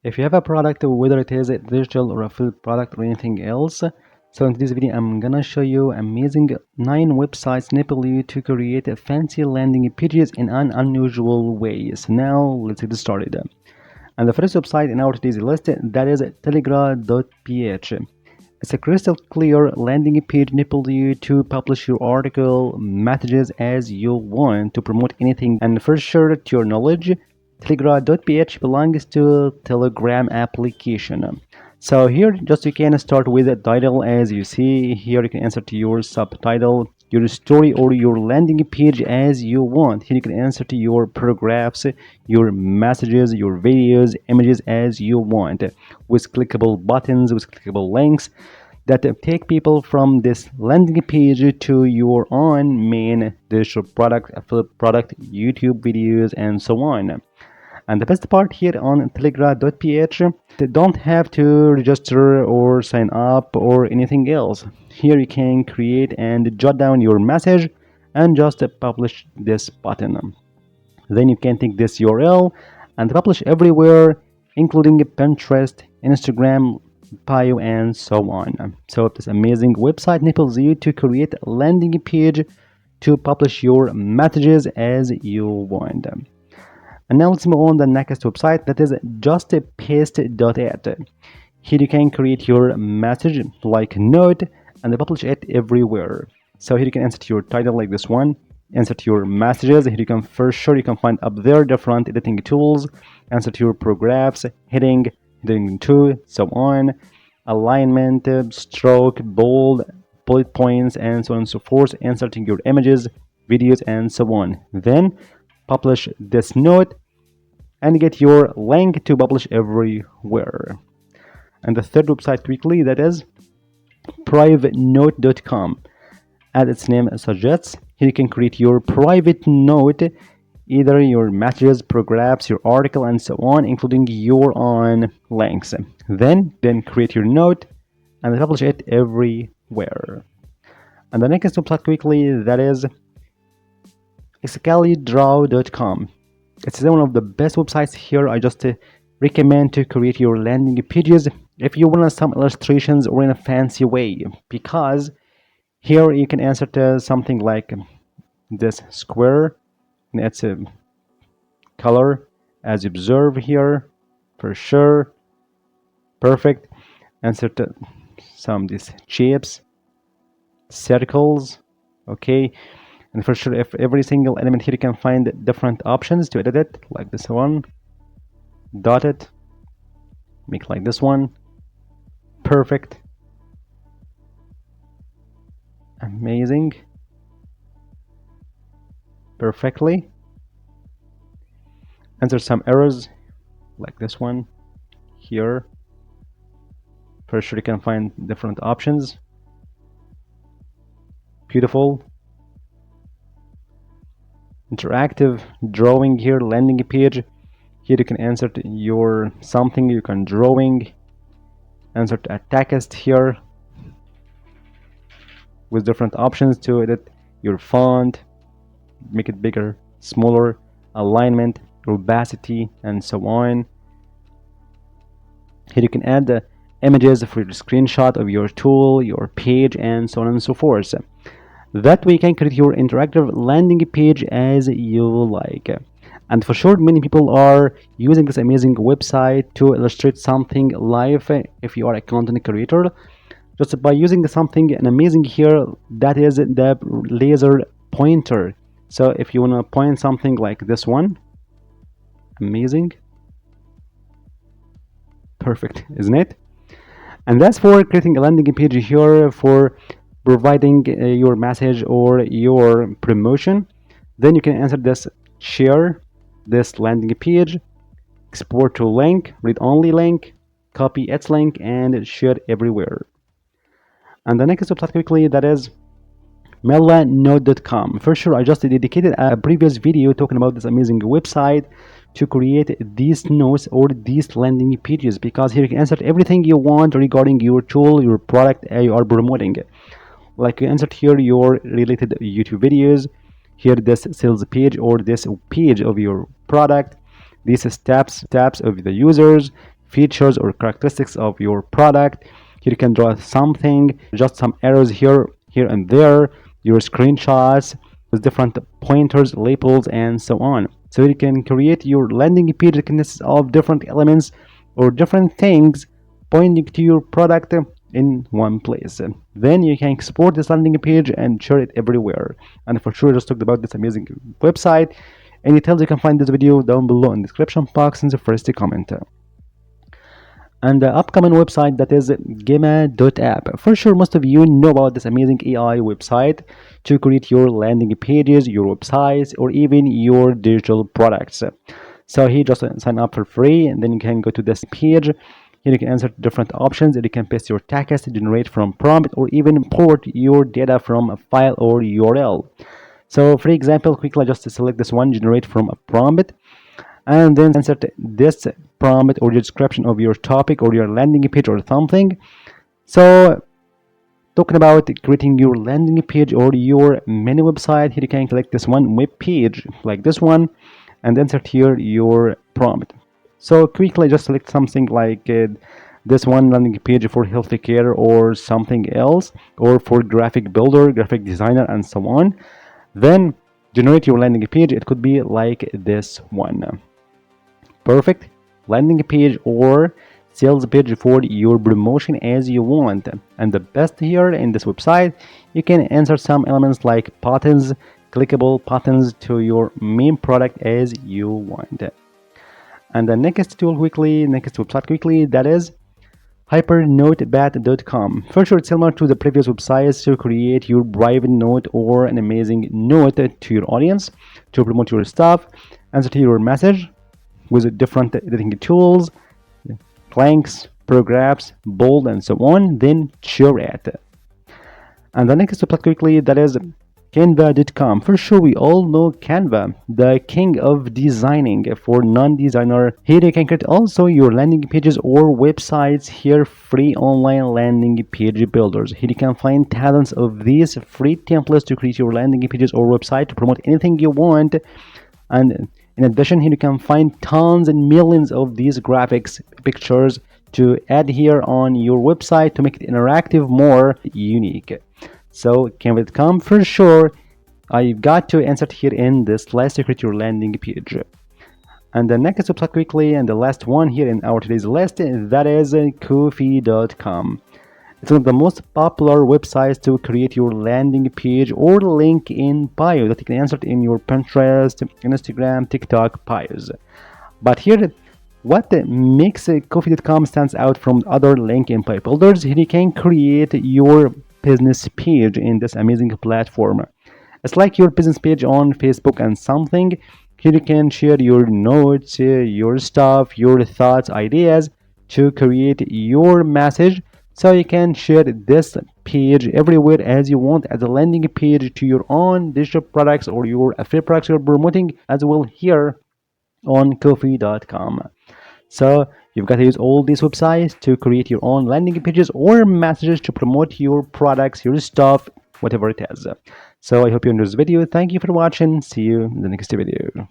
If you have a product, whether it is a digital or a full product or anything else, so in this video I'm gonna show you amazing 9 websites enable you to create a fancy landing pages in an unusual way. So now let's get started. And the first website in our today's list, that is telegram.ph. It's a crystal clear landing page enable you to publish your article, messages as you want to promote anything. And for sure, to your knowledge, telegram.ph belongs to Telegram application. So here just you can start with a title. As you see here, you can insert your subtitle, your story, or your landing page as you want. Here you can insert your paragraphs, your messages, your videos, images as you want, with clickable buttons, with clickable links that take people from this landing page to your own main digital product, affiliate product, YouTube videos, and so on. And the best part here on telegram.ph, they don't have to register or sign up or anything else. Here you can create and jot down your message and just publish this button. Then you can take this URL and publish everywhere, including Pinterest, Instagram, bio, and so on. So this amazing website enables you to create a landing page to publish your messages as you want. And now let's move on to the next website, that is justpaste.it. Here you can create your message like a note and publish it everywhere. So here you can insert your title like this one, insert your messages. Here you can for sure you can find up there different editing tools, insert your paragraphs, heading 2, so on, alignment, stroke, bold, bullet points, and so on and so forth, inserting your images, videos, and so on. Then publish this note and get your link to publish everywhere. And the third website quickly, that is privatenote.com. As its name suggests, here you can create your private note, either your messages, paragraphs, your article, and so on, including your own links. Then create your note and publish it everywhere. And the next website quickly, that is excalidraw.com. It's one of the best websites here. I just recommend to create your landing pages if you want some illustrations or in a fancy way, because here you can insert something like this square and its color as you observe here, for sure. Perfect. Insert some of these shapes, circles, okay. And for sure, if every single element here you can find different options to edit it, like this one, dot it, make like this one. Perfect. Amazing. Perfectly. Insert some errors like this one here. For sure you can find different options. Beautiful. Interactive drawing here, landing page. Here you can insert your something, you can drawing, insert a text here with different options to edit your font, make it bigger, smaller, alignment, opacity, and so on. Here you can add the images for your screenshot of your tool, your page, and so on and so forth. That way you can create your interactive landing page as you like. And for sure, many people are using this amazing website to illustrate something live if you are a content creator. Just by using something amazing here, that is the laser pointer. So if you want to point something like this one, amazing. Perfect, isn't it? And that's for creating a landing page here for providing your message or your promotion. Then you can insert this, share this landing page, export to link, read-only link, copy its link, and share it everywhere. And the next website quickly, that is Milanote.com. For sure, I just dedicated a previous video talking about this amazing website to create these notes or these landing pages, because here you can insert everything you want regarding your tool, your product you are promoting. Like you insert here your related YouTube videos, here this sales page or this page of your product, these steps of the users, features or characteristics of your product. Here you can draw something, just some arrows here and there, your screenshots with different pointers, labels, and so on. So you can create your landing page that consists of different elements or different things pointing to your product in one place. Then you can export this landing page and share it everywhere. And for sure, I just talked about this amazing website. Any details, you can find this video down below in the description box in the first comment. And the upcoming website, that is Gema.app. For sure, most of you know about this amazing AI website to create your landing pages, your websites, or even your digital products. So here, just sign up for free, and then you can go to this page. Here you can insert different options, and you can paste your text, generate from prompt, or even import your data from a file or URL. So for example, quickly just select this one, generate from a prompt, and then insert this prompt or the description of your topic or your landing page or something. So talking about creating your landing page or your mini website, here you can click this one, web page, like this one, and insert here your prompt. So quickly just select something like this one, landing page for healthcare or something else, or for graphic builder, graphic designer, and so on. Then generate your landing page. It could be like this one. Perfect landing page or sales page for your promotion as you want. And the best here in this website, you can insert some elements like buttons, clickable buttons to your main product as you want. And the next website quickly, that is hypernotebat.com. For sure, it's similar to the previous websites to create your private note or an amazing note to your audience to promote your stuff, insert your message with different editing tools, links, paragraphs, bold, and so on, then share it. And the next website quickly, that is canva.com. For sure, we all know Canva, the king of designing for non-designer. Here you can create also your landing pages or websites. Here, free online landing page builders. Here you can find thousands of these free templates to create your landing pages or website to promote anything you want. And in addition, here you can find tons and millions of these graphics, pictures to add here on your website to make it interactive, more unique. So Canva.com, for sure, I've got to insert here in this list to create your landing page. And the next website quickly, and the last one here in our today's list, that is Ko-fi.com. It's one of the most popular websites to create your landing page or link in bio that you can insert in your Pinterest, Instagram, TikTok bios. But here, what makes Ko-fi.com stands out from other link in bio builders, here you can create your business page in this amazing platform. It's like your business page on Facebook and something. Here you can share your notes, your stuff, your thoughts, ideas to create your message. So you can share this page everywhere as you want as a landing page to your own digital products or your affiliate products you're promoting as well here on Ko-fi.com. So you've got to use all these websites to create your own landing pages or messages to promote your products, your stuff, whatever it is. So I hope you enjoyed this video. Thank you for watching. See you in the next video.